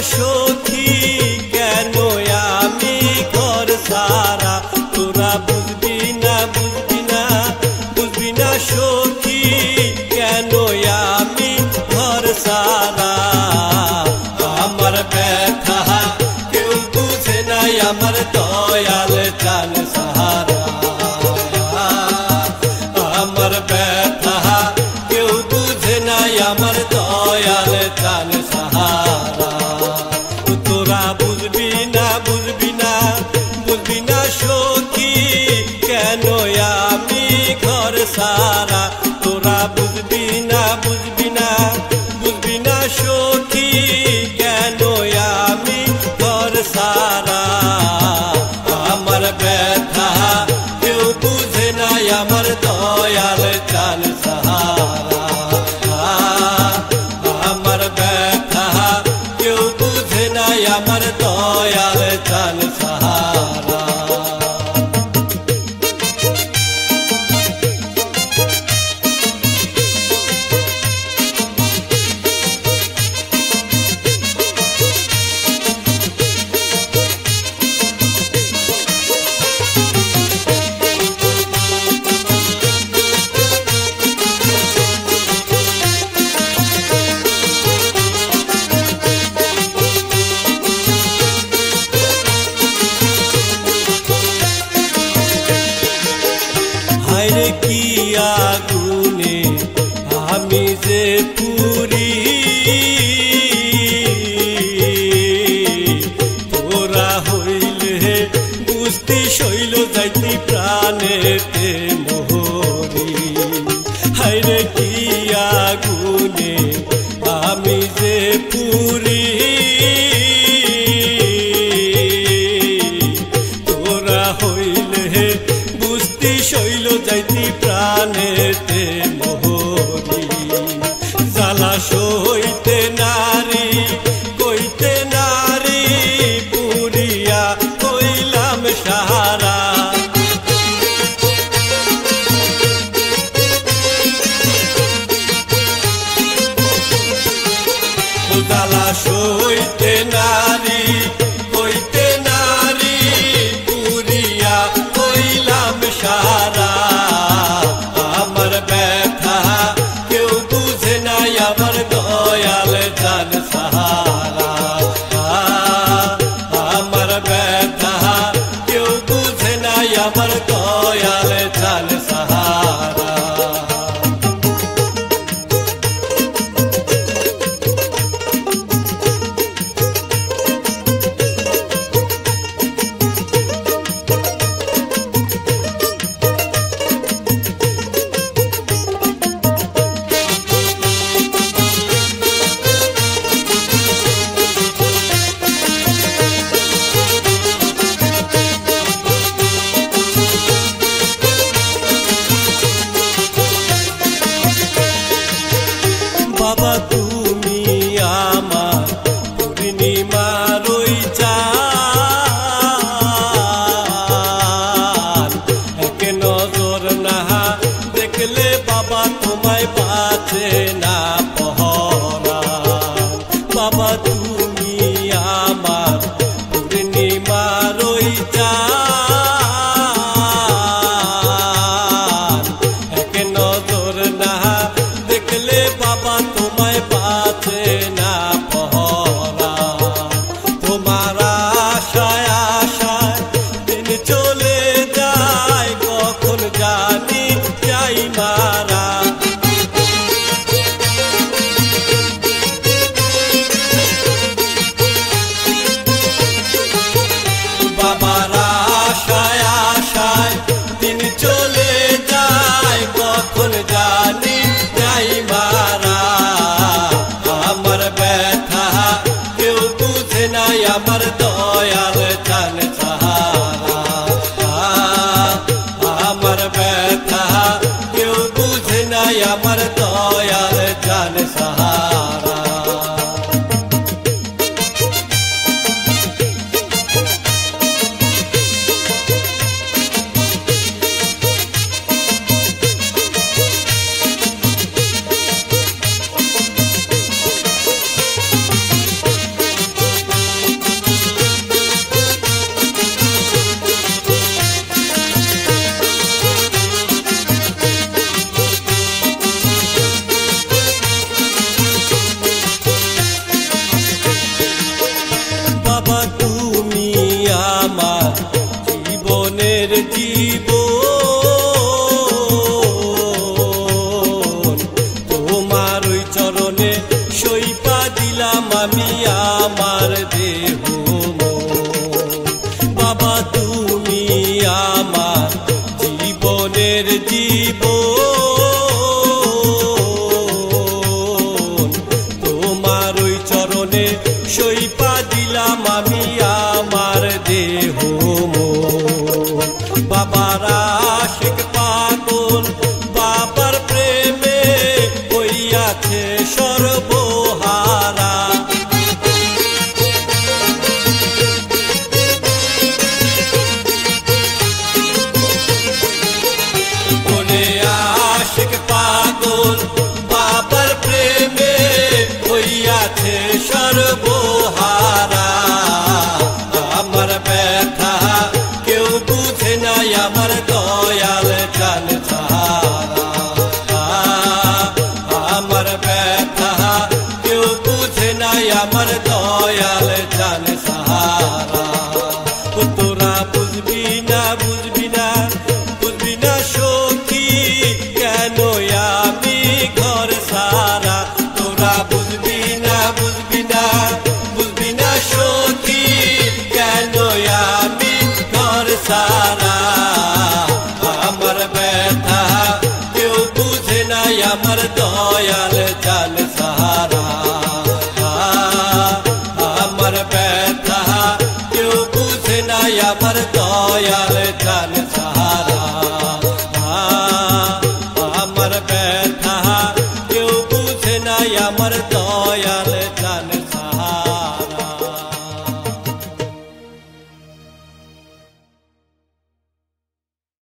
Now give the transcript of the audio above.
সখী কেন আমি ঘর সারা তোরা বুঝবি না বুঝবি না বুঝবি না সখী কেন আমি ঘর সারা আমার ব্যথা কেউ বুঝে নাই আমার দয়াল জান সাহারা আমার ব্যথা কেউ বুঝে নাই আমার দয়াল জান সাহারা তোরা বুঝবি না বুঝবি না বুঝবি না সখী কেন আমি ঘর সারা তোরা বুঝবি না বুঝবি না বুঝবি না সখী কেন আমি ঘর সারা আমার ব্যথা কেউ বুঝে নাই আমার দয়াল জান সাহারা আমার ব্যথা কেউ বুঝে নাই আমার দয়াল জান সাহারা হায়রে কি আগুনে আমি যে পুরি তোরা হইলে বুঝতি শৈল যাইতি প্রাণেতে মোহরি হায়রে কি আগুনে আমি যে পুরি তোরা হইলে বুঝতি শৈল যাইতি প্রাণেতে মোহরি জ্বালা সইতে নারী কইতে নারী পুরিয়া কইলাম সাহারা জ্বালা সইতে নারী কইতে নারী পুরিয়া কইলাম সাহারা আমার ব্যথা কেউ বুঝে নাই আমার দয়াল জান সাহারা আমার ব্যথা কেউ বুঝে নাই আমার দয়াল জান সাহারা বাবা তুমি আমার পূর্ণিমার ওই চাঁদ এক নজর না দেখলে বাবা তোমায় বাঁচে না পহরান বাবা তুমি আমার পূর্ণিমার ওই চাঁদ এক নজর না দেখলে বাবা তোমায় বাঁচে না পহরা তোমার আশায় আশায় দিন চলে যায় কখন জানি যাই মারা বাবার আশায় আশায় দিন চলে যায় কখন জানি যাই মারা আমার ব্যথা কেউ বুঝে নাই আমার দয়াল জান সাহারা আমার ব্যথা কেউ বুঝে নাই আমার দয়াল জান সাহারা আমার দেহ বাবা তুমি আমার জীবনের জীবন তোমার ওই চরণে সইপা দিলাম আমি আমার দেহ বাবার আশিক পাগল বাবার প্রেমে হইয়াছে সর্বহারা বলে আশিক পাগল বাবার প্রেমে হইয়াছে সর্বহারা আমার ব্যথা কেউ বুঝে নাই আমার দয়াল জান সাহারা আমার ব্যথা কেউ বুঝে নাই আমার দয়াল জান সাহারা তোরা বুঝবি না বুঝবি না বুঝবি না সখী কেন আমি ঘর সারা তোরা বুঝবি না বুঝবি না বুঝবি না সখী কেন আমি ঘর সারা আমার ব্যথা কেউ বুঝে নাই আমার দয়াল জান সাহারা